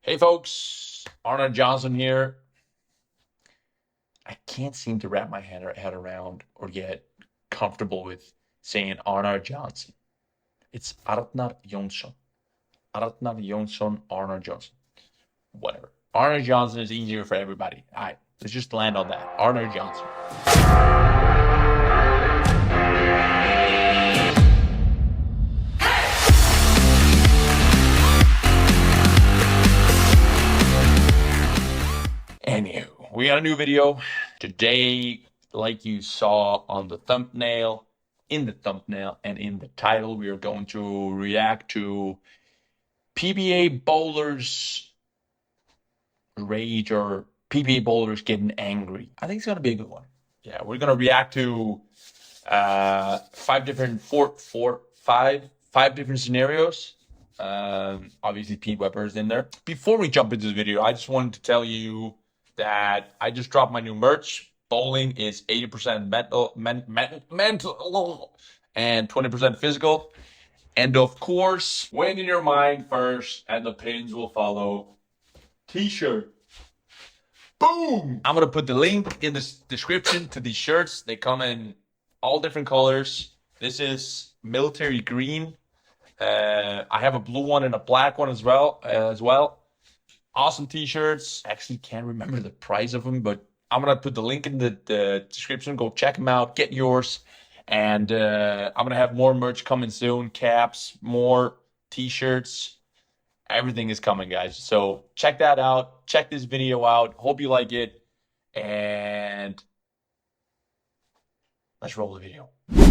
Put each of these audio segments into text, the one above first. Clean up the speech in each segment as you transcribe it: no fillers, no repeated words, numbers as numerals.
Hey folks, Arnold Johnson here. I can't seem to wrap my head around or get comfortable with saying Arnold Johnson. It's Arnar Jonsson. Arnar Jonsson, Arnold Johnson. Whatever. Arnold Johnson is easier for everybody. All right, let's just land on that. Arnold Johnson. Anywho, we got a new video today, like you saw on the thumbnail, and in the title. We are going to react to PBA bowlers rage or PBA bowlers getting angry. I think it's gonna be a good one. Yeah, we're gonna react to five different five different scenarios. Obviously Pete Weber's in there. Before we jump into the video, I just wanted to tell you that I just dropped my new merch. Bowling is 80% mental and 20% physical. And of course, win in your mind first and the pins will follow. T-shirt. Boom! I'm gonna put the link in the description to these shirts. They come in all different colors. This is military green. I have a blue one and a black one as well. Awesome t-shirts. Actually can't remember the price of them, but I'm gonna put the link in the description. Go check them out. Get yours. And I'm gonna have more merch coming soon. Caps, more t-shirts. Everything is coming, guys. So check that out. Check this video out. Hope you like it. And let's roll the video.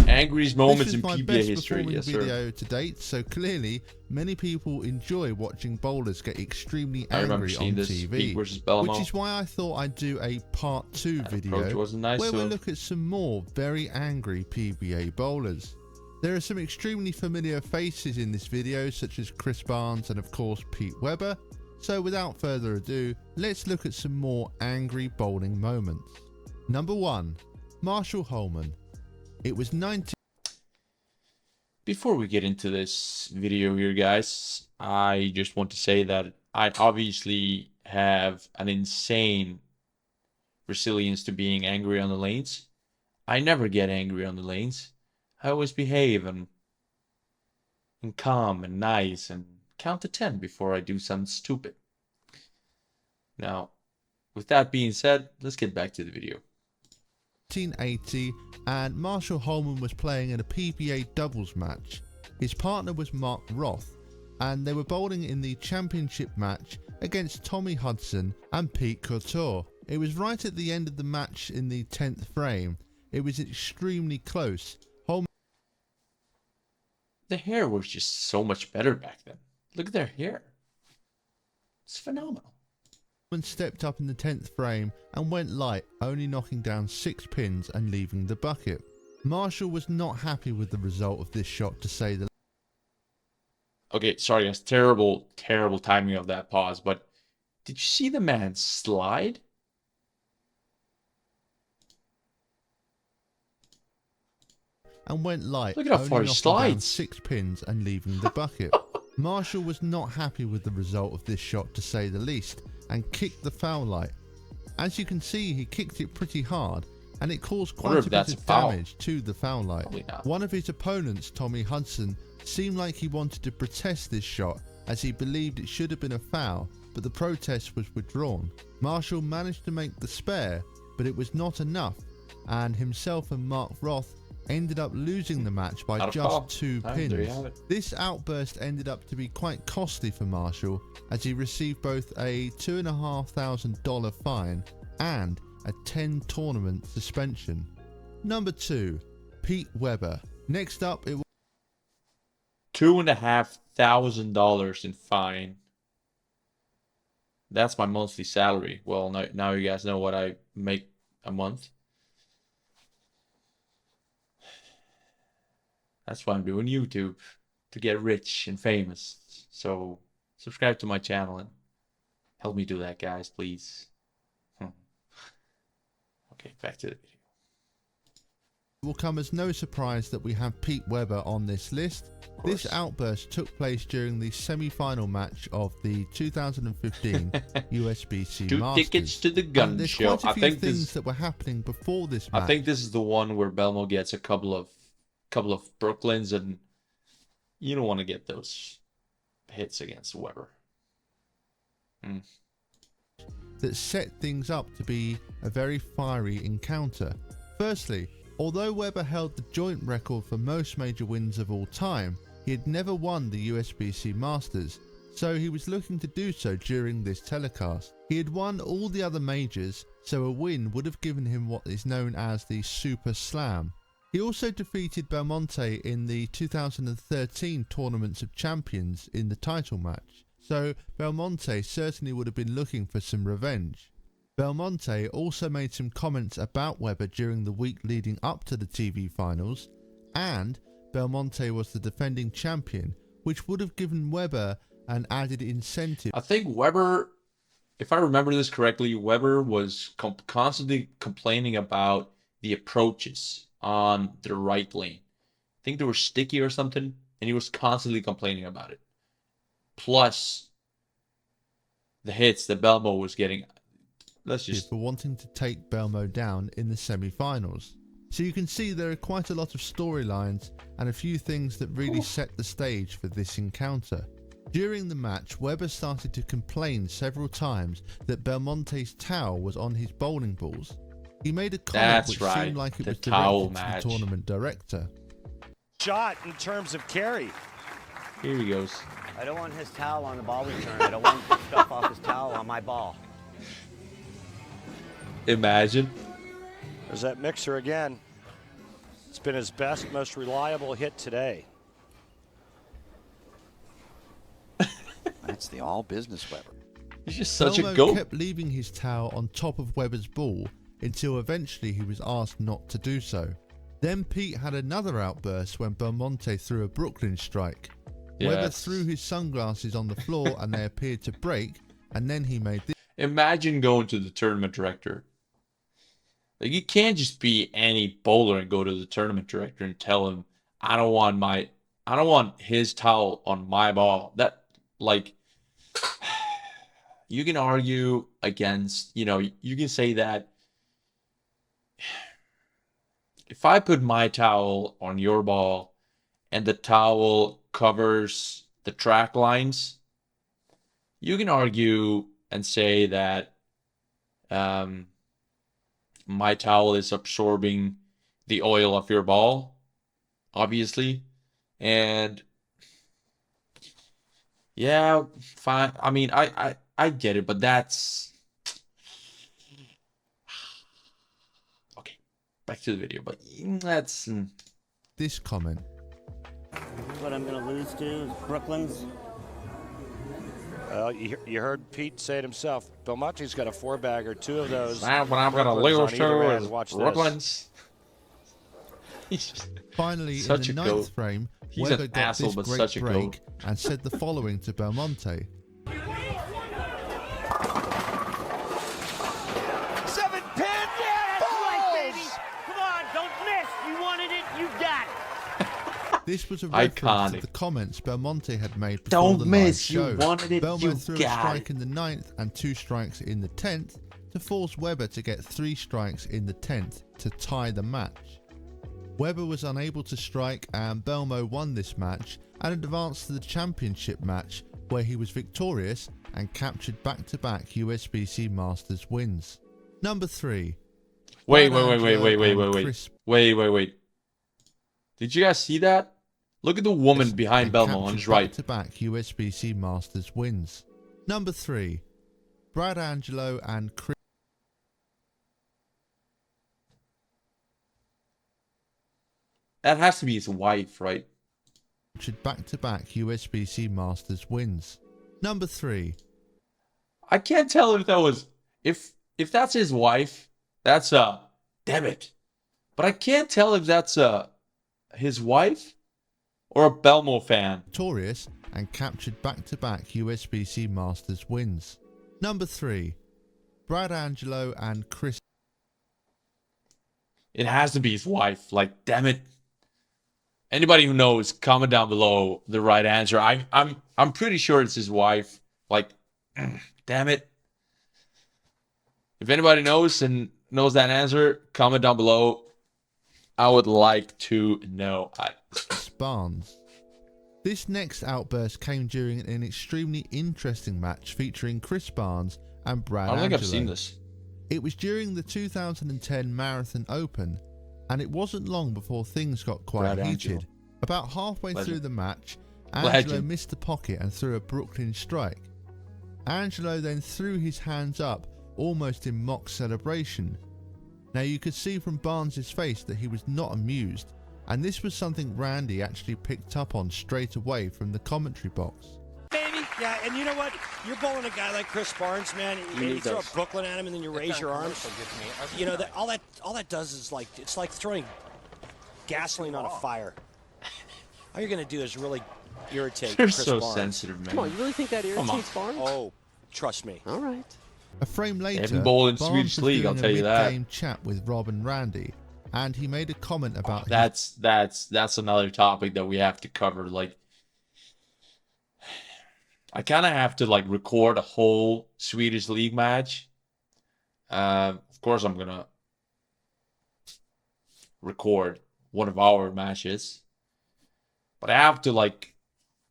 Angriest moments in PBA history. Yes, sir. Video to date, so clearly many people enjoy watching bowlers get extremely angry on TV, which is why I thought I'd do a part 2 video where we look at some more very angry PBA bowlers. There are some extremely familiar faces in this video, such as Chris Barnes and of course Pete Weber. So without further ado, let's look at some more angry bowling moments. Number 1, Marshall Holman. It was 19. Before we get into this video here, guys, I just want to say that I obviously have an insane resilience to being angry on the lanes. I never get angry on the lanes. I always behave and calm and nice and count to 10 before I do something stupid. Now, with that being said, let's get back to the video. 1980, and Marshall Holman was playing in a PBA doubles match. His partner was Mark Roth, and they were bowling in the championship match against Tommy Hudson and Pete Couture. It was right at the end of the match in the 10th frame. It was extremely close. The hair was just so much better back then. Look at their hair. It's phenomenal. Holman stepped up in the 10th frame and went light, only knocking down 6 pins and leaving the bucket. Marshall was not happy with the result of this shot, to say the least. Okay, sorry guys, terrible timing of that pause, but did you see the man slide? And went light, look at how far he slides. 6 pins and leaving the bucket. Marshall was not happy with the result of this shot, to say the least, and kicked the foul light. As you can see, he kicked it pretty hard, and it caused quite a bit of damage to the foul light. One of his opponents, Tommy Hudson, seemed like he wanted to protest this shot, as he believed it should have been a foul, but the protest was withdrawn. Marshall managed to make the spare, but it was not enough, and himself and Mark Roth ended up losing the match by just 2 pins. This outburst ended up to be quite costly for Marshall, as he received both a $2,500 fine and a 10 tournament suspension. Number 2, Pete Weber. Next up, it was $2,500 in fine. That's my monthly salary. Well, now you guys know what I make a month. That's why I'm doing YouTube, to get rich and famous. So subscribe to my channel and help me do that, guys, please. Okay, back to the video. It will come as no surprise that we have Pete Weber on this list. This outburst took place during the semi-final match of the 2015 USBC Two Masters. tickets to the gun there's show. quite a few things that were happening before this match. I think this is the one where Belmo gets a couple of Brooklyns, and you don't want to get those hits against Weber. That set things up to be a very fiery encounter. Firstly, although Weber held the joint record for most major wins of all time, he had never won the USBC Masters, so he was looking to do so during this telecast. He had won all the other majors, so a win would have given him what is known as the Super Slam. He also defeated Belmonte in the 2013 Tournaments of Champions in the title match, so Belmonte certainly would have been looking for some revenge. Belmonte also made some comments about Weber during the week leading up to the TV finals, and Belmonte was the defending champion, which would have given Weber an added incentive. I think Weber, if I remember this correctly, Weber was constantly complaining about the approaches on the right lane. I think they were sticky or something, and he was constantly complaining about it. Plus, the hits that Belmo was getting. For wanting to take Belmo down in the semi-finals. So you can see there are quite a lot of storylines and a few things that really set the stage for this encounter. During the match, Weber started to complain several times that Belmonte's towel was on his bowling balls. He made a comment which seemed like it was directed to the tournament director. Shot in terms of carry. Here he goes. I don't want his towel on the ball return. I don't want stuff off his towel on my ball. Imagine. There's that mixer again. It's been his best, most reliable hit today. That's the all business Weber. He's just such Belmo a goat. kept leaving his towel on top of Weber's ball until eventually he was asked not to do so. Then Pete had another outburst when Belmonte threw a Brooklyn strike. Weber threw his sunglasses on the floor and they appeared to break, and then he made this. Imagine going to the tournament director. Like, you can't just be any bowler and go to the tournament director and tell him, I don't want his towel on my ball. That, like, you can argue against, you can say that if I put my towel on your ball and the towel covers the track lines, you can argue and say that my towel is absorbing the oil of your ball, obviously. And yeah, fine. I mean, I get it, but that's okay. Back to the video, but that's this comment. What I'm going to lose to is Brooklyn's. Well, you heard Pete say it himself. Belmonte's got a 4-bagger, 2 of those. What I'm going to lose to is Brooklyn's. Finally, in the ninth frame, Weber got this great break and said the following to Belmonte. 7-pin! Yeah, that's right, baby. Come on, don't miss. You wanted it, you got it. This was a reference to the comments Belmonte had made before Don't the miss, live show. you wanted it, Belmo you threw a got strike it. in the 9th and 2 strikes in the 10th to force Weber to get 3 strikes in the 10th to tie the match. Weber was unable to strike and Belmo won this match and advanced to the championship match where he was victorious and captured back-to-back USBC Masters wins. Number 3. Wait. Did you guys see that? Look at the woman behind Belmo on his right. Back-to-back USBC Masters wins. Number 3. Brad Angelo and Chris. That has to be his wife, right? Back-to-back USBC Masters wins. Number 3. I can't tell if that was if that's his wife. That's damn it. But I can't tell if that's his wife or a Belmo fan. Victorious and captured back-to-back USBC Masters wins. Number 3. Brad Angelo and Chris. It has to be his wife. Like, damn it. Anybody who knows, comment down below the right answer. I'm pretty sure it's his wife. Like, damn it. If anybody knows and knows that answer, comment down below. I would like to know. Barnes. This next outburst came during an extremely interesting match featuring Chris Barnes and Brad I don't think I've Angelo. seen this. It was during the 2010 Marathon Open, and it wasn't long before things got quite Brad heated. Angelo. About halfway Legend. through the match, Angelo Legend. missed the pocket and threw a Brooklyn strike. Angelo then threw his hands up, almost in mock celebration. Now you could see from Barnes' face that he was not amused, and this was something Randy actually picked up on straight away from the commentary box. Baby. Yeah, and you know what? You're bowling a guy like Chris Barnes, man. You throw a Brooklyn at him and then you raise your arms. You know, all that does is like, it's like throwing gasoline on a fire. All you're going to do is really irritate You're Chris so Barnes. sensitive, man. Come on, you really think that irritates Barnes? Oh, trust me. All right. A frame later, haven't bowled in Barnes Swedish was League, doing I'll tell you a that. mid-game chat with Rob and Randy, and he made a comment about That's another topic that we have to cover. Like, I kind of have to like record a whole Swedish League match. Of course, I'm gonna record one of our matches, but I have to like,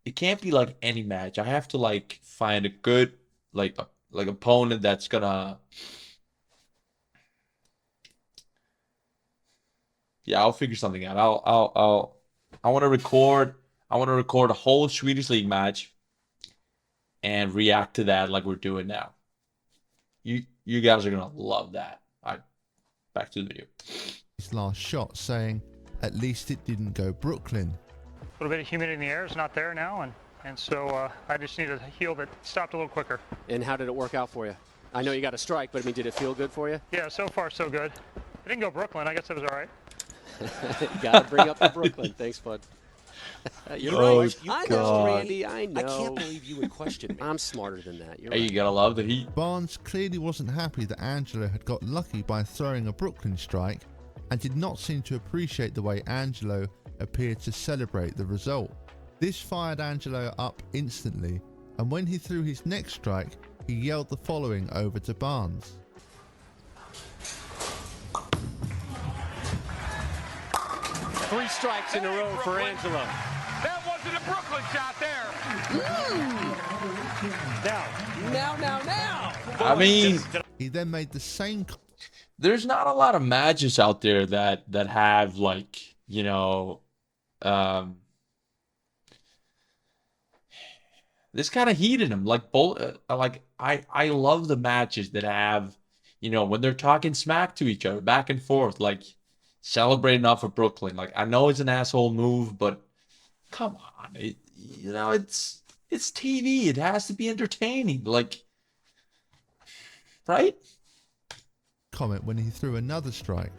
it can't be like any match. I have to like find a good like opponent that's gonna. Yeah, I'll figure something out. I want to record. I want to record a whole Swedish League match and react to that like we're doing now. You guys are gonna love that. All right, back to the video. his last shot, saying, "At least it didn't go Brooklyn." A little bit of humidity in the air is not there now, and so I just need a heel that stopped a little quicker. And how did it work out for you? I know you got a strike, but I mean, did it feel good for you? Yeah, so far so good. It didn't go Brooklyn. I guess it was all right. You got to bring up the Brooklyn. Thanks, bud. You're Oh, right. I know, God. Randy. I know. I can't believe you would question me. I'm smarter than that. You're Hey, right. you gotta love the heat. Barnes clearly wasn't happy that Angelo had got lucky by throwing a Brooklyn strike, and did not seem to appreciate the way Angelo appeared to celebrate the result. This fired Angelo up instantly, and when he threw his next strike, he yelled the following over to Barnes. Three strikes in a row for Angelo. That wasn't a Brooklyn shot there. Now. I mean, He then made the same there's not a lot of matches out there that have like, you know, this kind of heat in them. Like both, like I love the matches that have, you know, when they're talking smack to each other, back and forth, like celebrating off of Brooklyn. Like, I know it's an asshole move, but come on, you know, it's TV. It has to be entertaining. Like, right? comment when he threw another strike.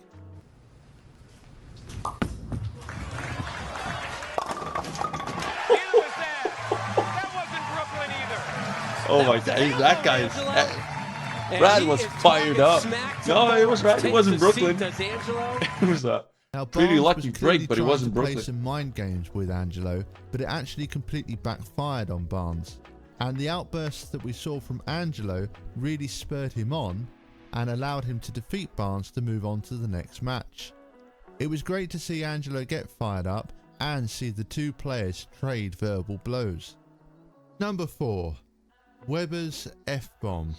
Oh my God, that guy's. Brad was fired up. No, it was right. It wasn't Brooklyn. It was a Now, pretty Barnes lucky was clearly break, but it trying wasn't to play Brooklyn. some mind games with Angelo, but it actually completely backfired on Barnes. And the outbursts that we saw from Angelo really spurred him on and allowed him to defeat Barnes to move on to the next match. It was great to see Angelo get fired up and see the two players trade verbal blows. Number 4. Weber's F-bomb.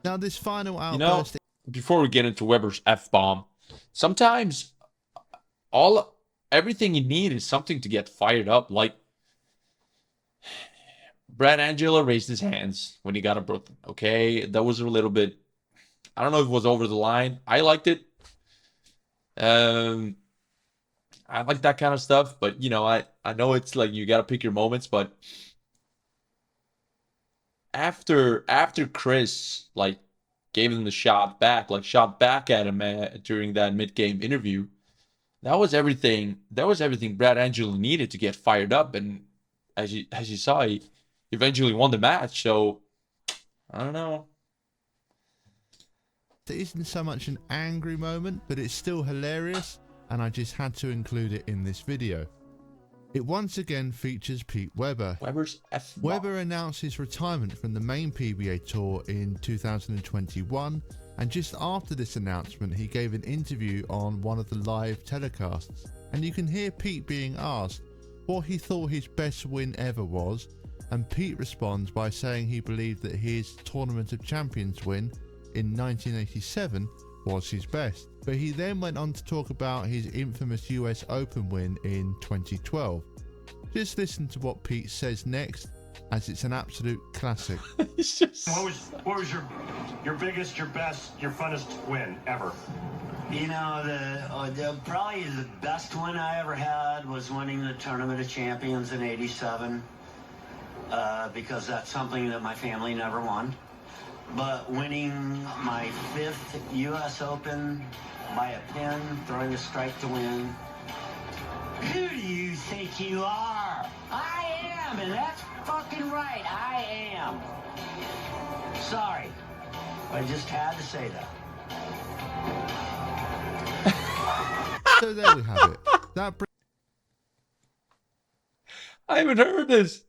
Now this final You know, outburst before we get into Weber's F-bomb, sometimes everything you need is something to get fired up. Like, Brad Angelo raised his hands when he got a Brooklyn. Okay, that was a little bit, I don't know if it was over the line. I liked it. I like that kind of stuff, but you know, I know it's like you got to pick your moments, but after Chris like gave him the shot back at him during that mid-game interview, that was everything Brad Angelo needed to get fired up, and as you saw, he eventually won the match. So I don't know. It isn't so much an angry moment, but it's still hilarious, and I just had to include it in this video. It once again features Pete Weber. Weber's F. Weber announced his retirement from the main PBA Tour in 2021, and just after this announcement he gave an interview on one of the live telecasts, and you can hear Pete being asked what he thought his best win ever was, and Pete responds by saying he believed that his Tournament of Champions win in 1987 was his best. But he then went on to talk about his infamous US Open win in 2012. Just listen to what Pete says next, as it's an absolute classic. What was your biggest, your best, your funnest win ever? You know, probably the best win I ever had was winning the Tournament of Champions in '87, because that's something that my family never won. But winning my 5th U.S. Open by a pin, throwing a strike to win. Who do you think you are? I am, and that's fucking right, I am. Sorry, I just had to say that. So there we have it. I haven't heard this.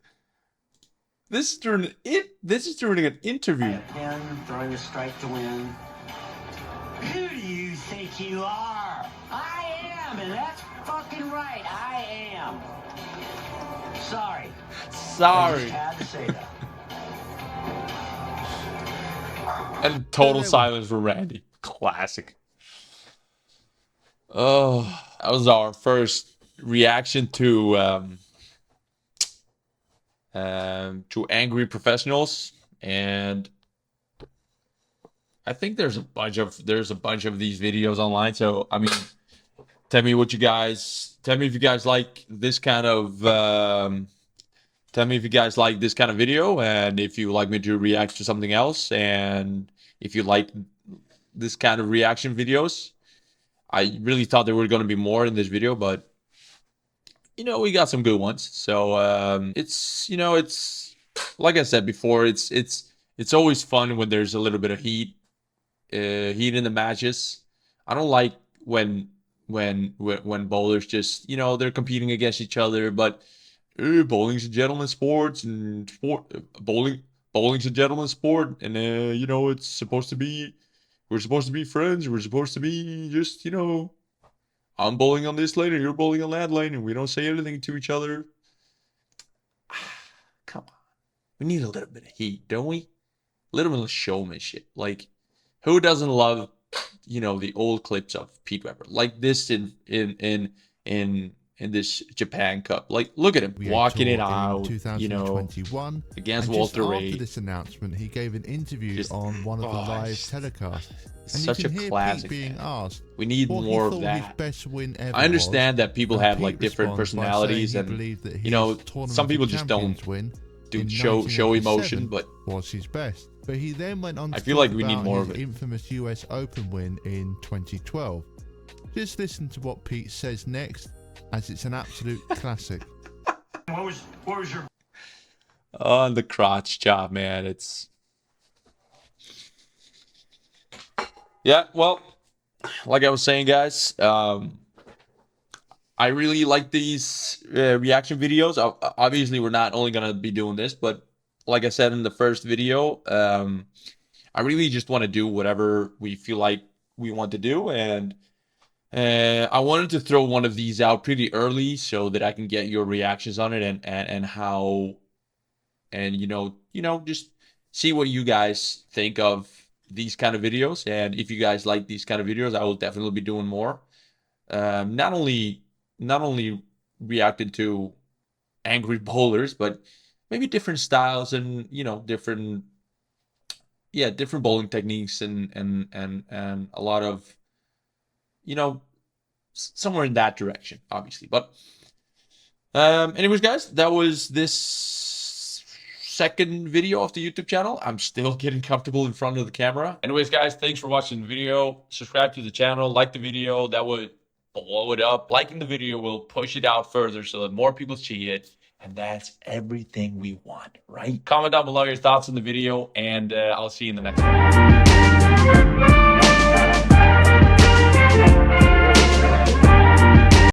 This is during an interview. Pin, throwing a strike to win. Who do you think you are? I am, and that's fucking right, I am. Sorry. I just had to say that. And total silence for Randy. Classic. Oh, that was our first reaction to angry professionals, and I think there's a bunch of these videos online. So I mean, tell me if you guys like this kind of video, and if you like me to react to something else, and if you like this kind of reaction videos. I really thought there were going to be more in this video, but you know, we got some good ones. So it's, you know, it's like I said before, it's always fun when there's a little bit of heat in the matches. I don't like when bowlers just, you know, they're competing against each other, but bowling's a gentleman's sport, and bowling's a gentleman's sport, and you know, it's supposed to be. We're supposed to be friends. We're supposed to be just, you know, I'm bowling on this lane and you're bowling on that lane, and we don't say anything to each other. Come on. We need a little bit of heat, don't we? A little bit of showmanship. Like, who doesn't love, you know, the old clips of Pete Weber? Like this in this Japan Cup. Like, look at him walking it out, you know, against Walter Ray. After this announcement, he gave an interview on one of the live telecasts. And Such you can a hear classic. Pete being asked We need more of that. Best win ever I understand was, that people have like different personalities, and you know, some people just don't show emotion, but was his best. But he then went on to I feel like we need more of his it. Infamous US Open win in 2012. Just listen to what Pete says next, as it's an absolute classic. What was your Oh, the crotch job, man. It's yeah, well, like I was saying, guys, I really like these reaction videos. Obviously, we're not only gonna be doing this, but like I said in the first video, I really just want to do whatever we feel like we want to do, and I wanted to throw one of these out pretty early so that I can get your reactions on it, and how, and you know, just see what you guys think of these kind of videos. And if you guys like these kind of videos, I will definitely be doing more. Not only reacting to angry bowlers, but maybe different styles, and you know, different bowling techniques, and a lot of, you know, somewhere in that direction, obviously. But anyways, guys, that was this second video of the YouTube channel. I'm still getting comfortable in front of the camera. Anyways, guys, thanks for watching the video. Subscribe to the channel, like the video. That would blow it up. Liking the video will push it out further so that more people see it. And that's everything we want, right? Comment down below your thoughts on the video, and I'll see you in the next one.